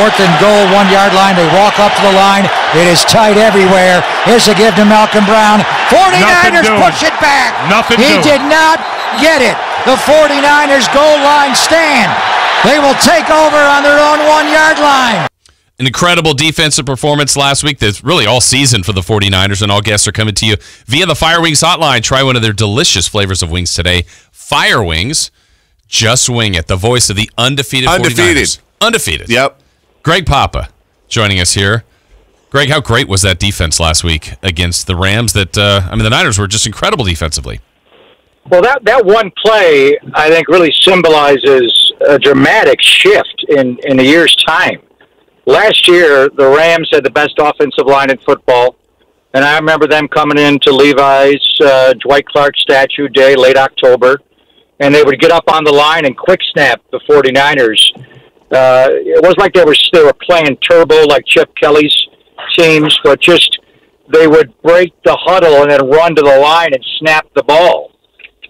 4th and goal, 1 yard line. They walk up to the line. It is tight everywhere. Here's a give to Malcolm Brown. 49ers push it back. He did not get it. The 49ers goal line stand. They will take over on their own 1 yard line. An incredible defensive performance last week. That's really all season for the 49ers, and all guests are coming to you via the Fire Wings hotline. Try one of their delicious flavors of wings today. Fire Wings. Just wing it. The voice of the undefeated 49ers. Undefeated. Yep. Greg Papa joining us here. Greg, how great was that defense last week against the Rams? The Niners were just incredible defensively. Well, that one play, I think, really symbolizes a dramatic shift in a year's time. Last year, the Rams had the best offensive line in football, and I remember them coming into Levi's Dwight Clark Statue Day, late October, and they would get up on the line and quick snap the 49ers. It was like they were playing turbo like Chip Kelly's teams, but just they would break the huddle and then run to the line and snap the ball.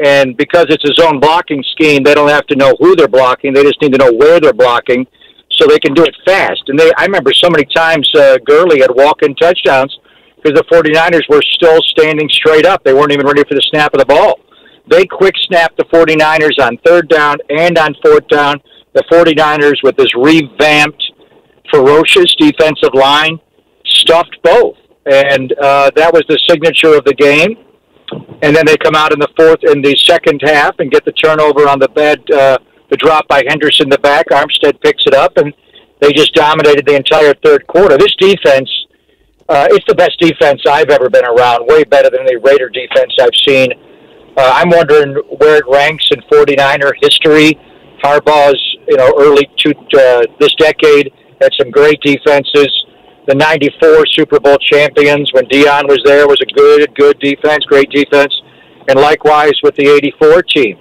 And because it's a zone blocking scheme, they don't have to know who they're blocking. They just need to know where they're blocking, so they can do it fast. And I remember so many times Gurley had walk-in touchdowns because the 49ers were still standing straight up. They weren't even ready for the snap of the ball. They quick-snapped the 49ers on 3rd down and on 4th down. The 49ers, with this revamped, ferocious defensive line, stuffed both. And that was the signature of the game. And then they come out in the second half and get the turnover on the drop by Henderson in the back. Armstead picks it up, and they just dominated the entire third quarter. This defense, it's the best defense I've ever been around, way better than the Raider defense I've seen. I'm wondering where it ranks in 49er history. Harbaugh's, this decade had some great defenses. The 94 Super Bowl champions, when Dion was there, was a good defense, great defense. And likewise with the 84 team.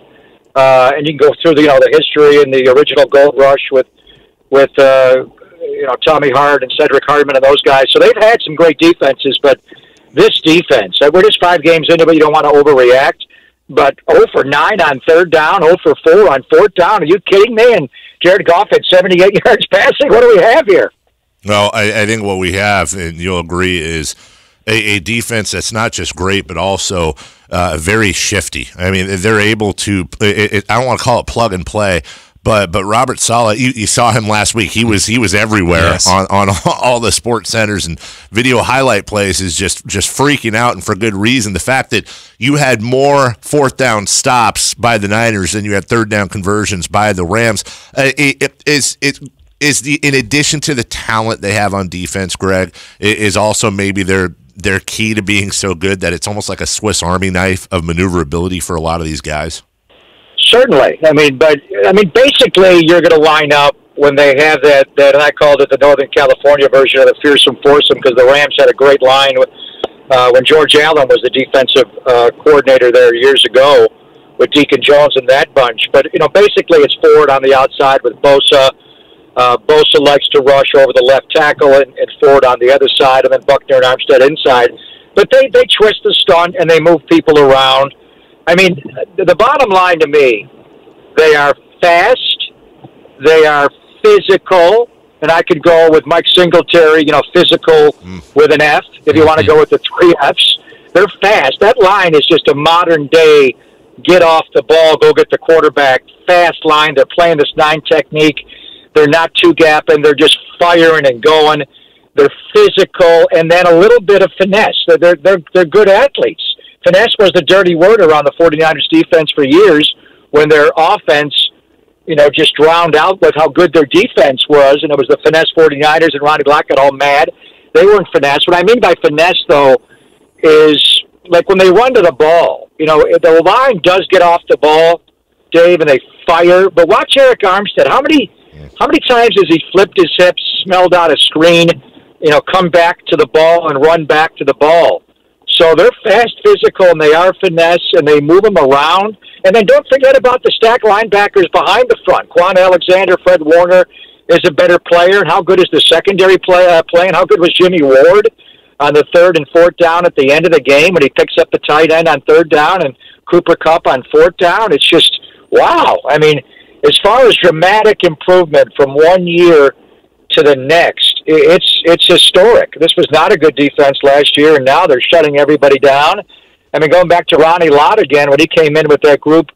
And you can go through the history and the original Gold Rush with Tommy Hart and Cedric Hardman and those guys. So they've had some great defenses, but this defense, we're just 5 games into it. You don't want to overreact. But 0 for 9 on 3rd down, 0 for 4 on 4th down. Are you kidding me? And Jared Goff had 78 yards passing. What do we have here? Well, I think what we have, and you'll agree, is a defense that's not just great, but also very shifty. I mean, they're able to I don't want to call it plug and play, but Robert Saleh, you saw him last week. He was everywhere. Yes. on all the sports centers, and video highlight plays is just freaking out, and for good reason. The fact that you had more 4th down stops by the Niners than you had 3rd down conversions by the Rams, in addition to the talent they have on defense, Greg, is also maybe their key to being so good that it's almost like a Swiss Army knife of maneuverability for a lot of these guys? Certainly. Basically, you're going to line up when they have that, and I called it the Northern California version of the fearsome foursome, because the Rams had a great line when George Allen was the defensive coordinator there years ago with Deacon Jones and that bunch. But, basically it's Ford on the outside with Bosa. Bosa likes to rush over the left tackle and Ford on the other side, and then Buckner and Armstead inside. But they twist the stunt and they move people around. The bottom line to me, they are fast, they are physical, and I could go with Mike Singletary, physical with an F, if you want to go with the 3 Fs. They're fast. That line is just a modern-day get off the ball, go get the quarterback, fast line. They're playing this 9 technique. They're not two-gapping. They're just firing and going. They're physical, and then a little bit of finesse. They're good athletes. Finesse was the dirty word around the 49ers defense for years when their offense, just drowned out with how good their defense was, and it was the finesse 49ers, and Ronnie Black got all mad. They weren't finesse. What I mean by finesse, though, is like when they run to the ball, the line does get off the ball, Dave, and they fire. But watch Eric Armstead. How many times has he flipped his hips, smelled out a screen, come back to the ball and run back to the ball? So they're fast, physical, and they are finesse, and they move them around. And then don't forget about the stack linebackers behind the front. Quan Alexander, Fred Warner is a better player. And how good is the secondary playing? How good was Jimmy Ward on the 3rd and 4th down at the end of the game when he picks up the tight end on 3rd down and Cooper Kupp on 4th down? It's just, wow. As far as dramatic improvement from one year to the next, it's historic. This was not a good defense last year, and now they're shutting everybody down. I mean, going back to Ronnie Lott again, when he came in with that group,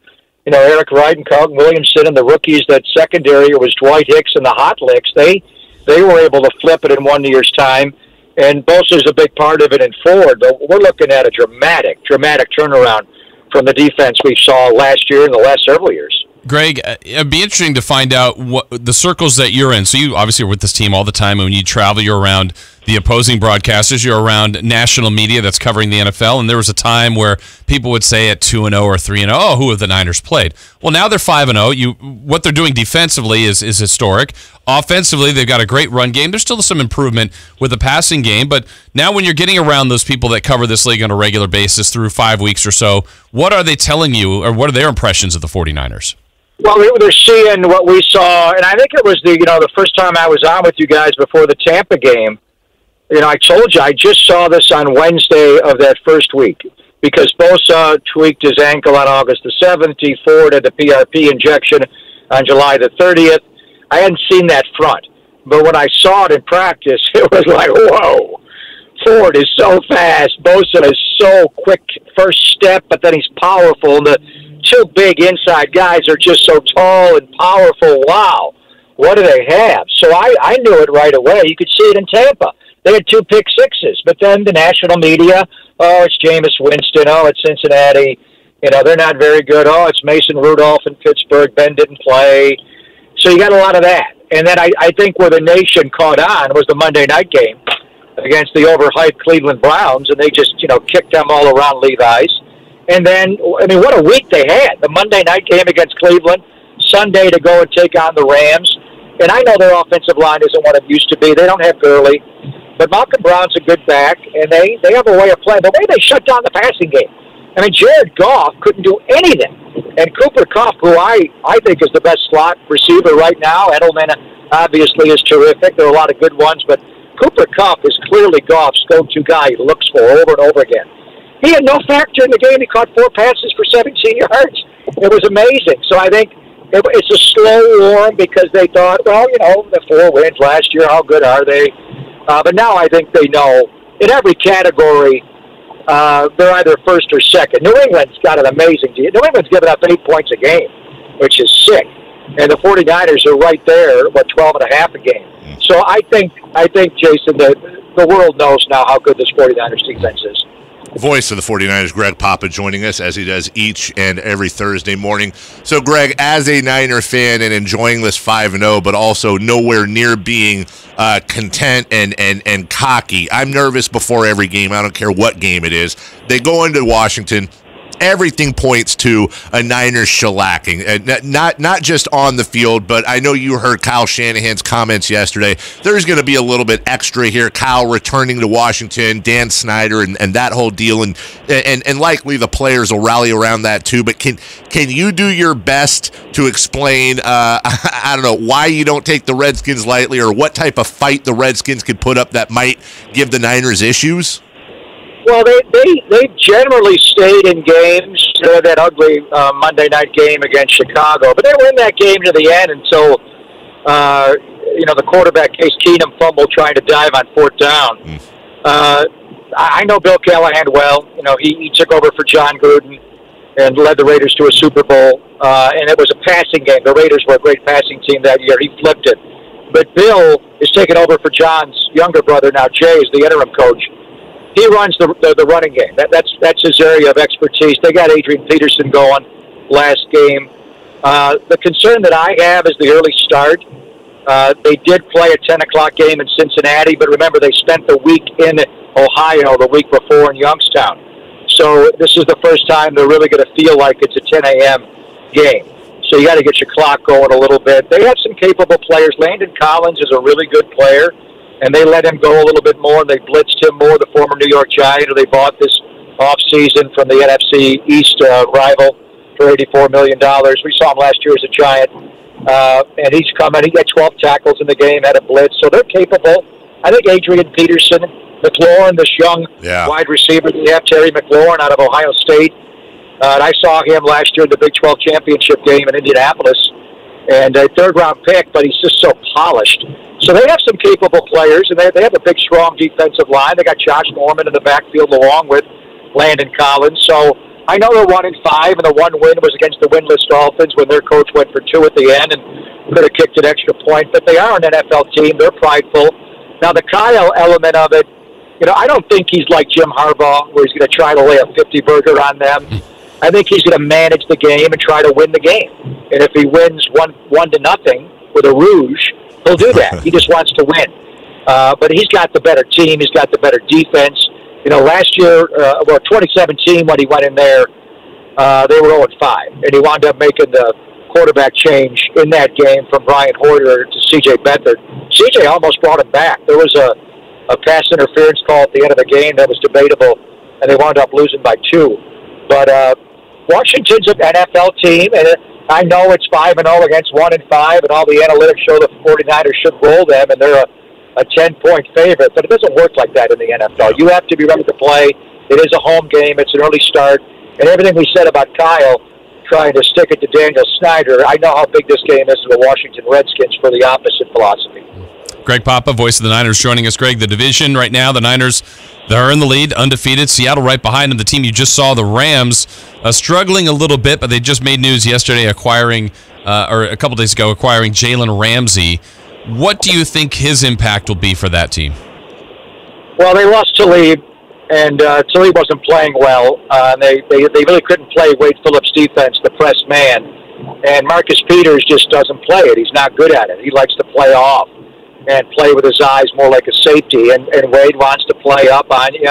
Eric Wright and Carlton Williamson and the rookies, that secondary, it was Dwight Hicks and the Hot Licks. They were able to flip it in 1 year's time, and Bosa's a big part of it in Ford. But we're looking at a dramatic turnaround from the defense we saw last year and the last several years. Greg, it'd be interesting to find out what the circles that you're in. So you obviously are with this team all the time, and when you travel, you're around the opposing broadcasters, you're around national media that's covering the NFL, and there was a time where people would say at 2-0 or 3-0, oh, who have the Niners played? Well, now they're 5-0. What they're doing defensively is historic. Offensively, they've got a great run game. There's still some improvement with the passing game, but now when you're getting around those people that cover this league on a regular basis through 5 weeks or so, what are they telling you, or what are their impressions of the 49ers? Well, they're seeing what we saw, and I think it was the first time I was on with you guys before the Tampa game. I told you I just saw this on Wednesday of that first week because Bosa tweaked his ankle on August the 7th. He forwarded the PRP injection on July the 30th. I hadn't seen that front, but when I saw it in practice, it was like, whoa. Ford is so fast. Bosa is so quick first step, but then he's powerful. And the two big inside guys are just so tall and powerful. Wow, what do they have? So I knew it right away. You could see it in Tampa. They had 2 pick sixes, but then the national media, oh, it's Jameis Winston, oh, it's Cincinnati, they're not very good, oh, it's Mason Rudolph in Pittsburgh, Ben didn't play. So you got a lot of that. And then I think where the nation caught on was the Monday night game against the overhyped Cleveland Browns, and they just, kicked them all around Levi's. And then, what a week they had. The Monday night game against Cleveland, Sunday to go and take on the Rams. And I know their offensive line isn't what it used to be. They don't have Gurley. But Malcolm Brown's a good back, and they have a way of playing. The way they shut down the passing game. Jared Goff couldn't do anything. And Cooper Kupp, who I think is the best slot receiver right now. Edelman obviously is terrific. There are a lot of good ones, but Cooper Kupp is clearly Goff's go-to guy he looks for over and over again. He had no factor in the game. He caught 4 passes for 17 yards. It was amazing. So I think it's a slow warm because they thought, well, the 4 wins last year, how good are they? But now I think they know in every category they're either first or second. New England's got an amazing team. New England's given up 8 points a game, which is sick. And the 49ers are right there, 12.5 a game. So I think Jason, the world knows now how good this 49ers defense is. Voice of the 49ers, Greg Papa, joining us as he does each and every Thursday morning. So, Greg, as a Niner fan and enjoying this 5-0, but also nowhere near being content and cocky, I'm nervous before every game. I don't care what game it is. They go into Washington. Everything points to a Niners shellacking, not just on the field, but I know you heard Kyle Shanahan's comments yesterday. There's going to be a little bit extra here. Kyle returning to Washington, Dan Snyder, and that whole deal, and likely the players will rally around that too. But can you do your best to explain, I don't know, why you don't take the Redskins lightly, or what type of fight the Redskins could put up that might give the Niners issues? Well, they generally stayed in games. That ugly Monday night game against Chicago, but they were in that game to the end until the quarterback Case Keenum fumbled trying to dive on 4th down. I know Bill Callahan well. He took over for John Gruden and led the Raiders to a Super Bowl, and it was a passing game. The Raiders were a great passing team that year. He flipped it, but Bill is taking over for John's younger brother now. Jay is the interim coach. He runs the running game. That's his area of expertise. They got Adrian Peterson going last game. The concern that I have is the early start. They did play a 10 o'clock game in Cincinnati, but remember they spent the week in Ohio the week before in Youngstown. So this is the first time they're really going to feel like it's a 10 a.m. game. So you got to get your clock going a little bit. They have some capable players. Landon Collins is a really good player. And they let him go a little bit more, and they blitzed him more, the former New York Giant, who they bought this offseason from the NFC East rival for $84 million. We saw him last year as a Giant, and he's coming. He got 12 tackles in the game, had a blitz, so they're capable. I think Adrian Peterson, McLaurin, this young wide receiver, they have Terry McLaurin out of Ohio State. And I saw him last year in the Big 12 championship game in Indianapolis. and a third-round pick, but he's just so polished. So they have some capable players, and they have a big, strong defensive line. They got Josh Norman in the backfield along with Landon Collins. So I know they're 1-5, and the one win was against the winless Dolphins when their coach went for 2 at the end and could have kicked an extra point. But they are an NFL team. They're prideful. Now, the Kyle element of it, I don't think he's like Jim Harbaugh, where he's going to try to lay a 50-burger on them. I think he's going to manage the game and try to win the game. And if he wins 1-0 with a rouge, he'll do that. He just wants to win. But he's got the better team. He's got the better defense. Last year, 2017, when he went in there, they were 0-5. And he wound up making the quarterback change in that game from Brian Hoyer to C.J. Beathard. C.J. almost brought him back. There was a pass interference call at the end of the game that was debatable, and they wound up losing by 2. But Washington's an NFL team, and I know it's 5-0 against 1-5, and all the analytics show the 49ers should roll them, and they're a 10-point favorite. But it doesn't work like that in the NFL. You have to be ready to play. It is a home game. It's an early start. And everything we said about Kyle trying to stick it to Daniel Snyder, I know how big this game is to the Washington Redskins for the opposite philosophy. Greg Papa, voice of the Niners, joining us. Greg, the division right now, the Niners, they're in the lead, undefeated. Seattle right behind them. The team you just saw, the Rams, struggling a little bit, but they just made news yesterday acquiring, or a couple days ago, acquiring Jalen Ramsey. What do you think his impact will be for that team? Well, they lost Talib, and Talib wasn't playing well. They really couldn't play Wade Phillips' defense, the press man. And Marcus Peters just doesn't play it. He's not good at it. He likes to play off and play with his eyes more like a safety. And Wade wants to play up on you.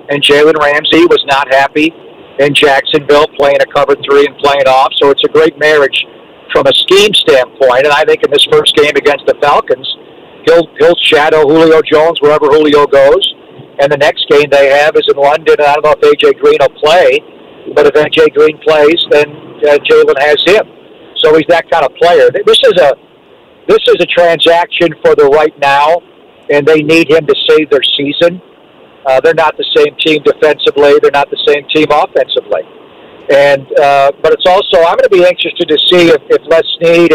And Jalen Ramsey was not happy in Jacksonville playing a cover 3 and playing off. So it's a great marriage from a scheme standpoint. And I think in this first game against the Falcons, he'll shadow Julio Jones wherever Julio goes. And the next game they have is in London. And I don't know if A.J. Green will play. But if A.J. Green plays, then Jalen has him. So he's that kind of player. This is a transaction for the right now, and they need him to save their season. They're not the same team defensively. They're not the same team offensively. And but it's also, I'm going to be anxious to see if Les Snead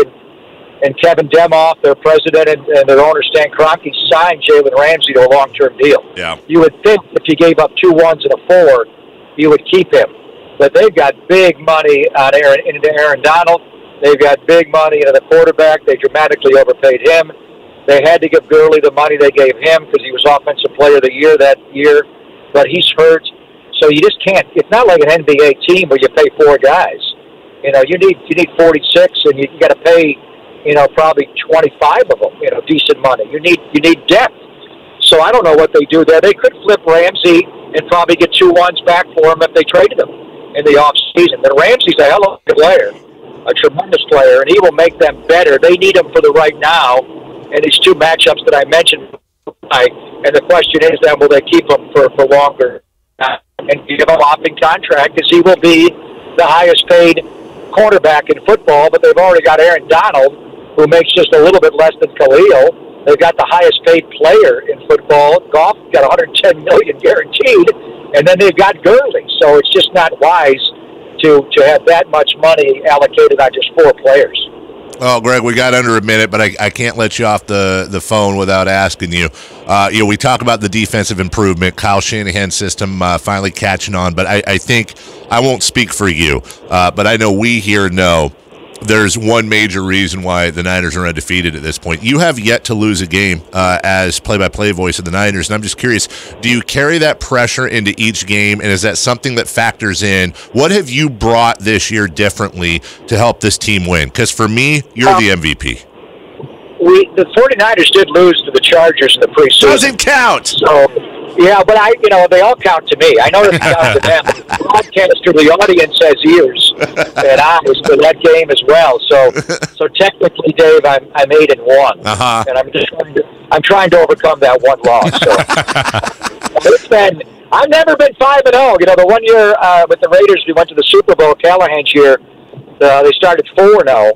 and Kevin Demoff, their president, and their owner Stan Kroenke, signed Jalen Ramsey to a long-term deal. Yeah. You would think if you gave up 2 1s and a 4, you would keep him. But they've got big money on Aaron Donald. They've got big money into the quarterback. They dramatically overpaid him. They had to give Gurley the money they gave him because he was Offensive Player of the Year that year. But he's hurt. So you just can't. It's not like an NBA team where you pay 4 guys. You need 46, and you got to pay, probably 25 of them, decent money. You need depth. So I don't know what they do there. They could flip Ramsey and probably get 2 1s back for him if they traded him in the offseason. But Ramsey's a hell of a player. A tremendous player, and he will make them better. They need him for the right now, and these 2 matchups that I mentioned. And the question is then, will they keep him for longer and give him a whopping contract, because he will be the highest paid cornerback in football, but they've already got Aaron Donald, who makes just a little bit less than Khalil. They've got the highest paid player in football. Goff got $110 million guaranteed, and then they've got Gurley. So it's just not wise to have that much money allocated on just 4 players. Oh, Greg, we got under a minute, but I can't let you off the phone without asking you. We talk about the defensive improvement, Kyle Shanahan's system finally catching on, but I think I won't speak for you, but I know we here know there's one major reason why the Niners are undefeated at this point. You have yet to lose a game as play-by-play voice of the Niners, and I'm just curious, do you carry that pressure into each game, and is that something that factors in? What have you brought this year differently to help this team win? Because for me, you're the MVP. The 49ers did lose to the Chargers in the preseason. Doesn't count! So, yeah, but they all count to me. I know it count to them. Broadcaster, the audience has ears and eyes for that game as well. So technically, Dave, I'm 8-1, and I'm trying to overcome that one loss. So I've never been 5-0. The one year with the Raiders, we went to the Super Bowl. Callahan's year, they started 4-0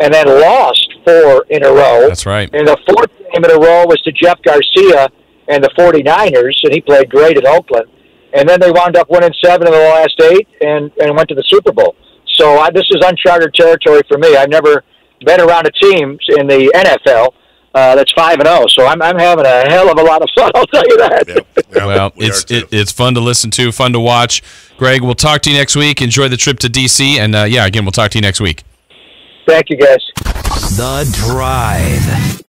and then lost 4 in a row. That's right. And the 4th game in a row was to Jeff Garcia and the 49ers, and he played great in Oakland. And then they wound up winning 7 of the last 8 and went to the Super Bowl. So this is uncharted territory for me. I've never been around the teams in the NFL that's 5-0. So I'm having a hell of a lot of fun. I'll tell you that. Yeah, well, it's fun to listen to, fun to watch. Greg, we'll talk to you next week. Enjoy the trip to DC, and again, we'll talk to you next week. Thank you, guys. The Drive.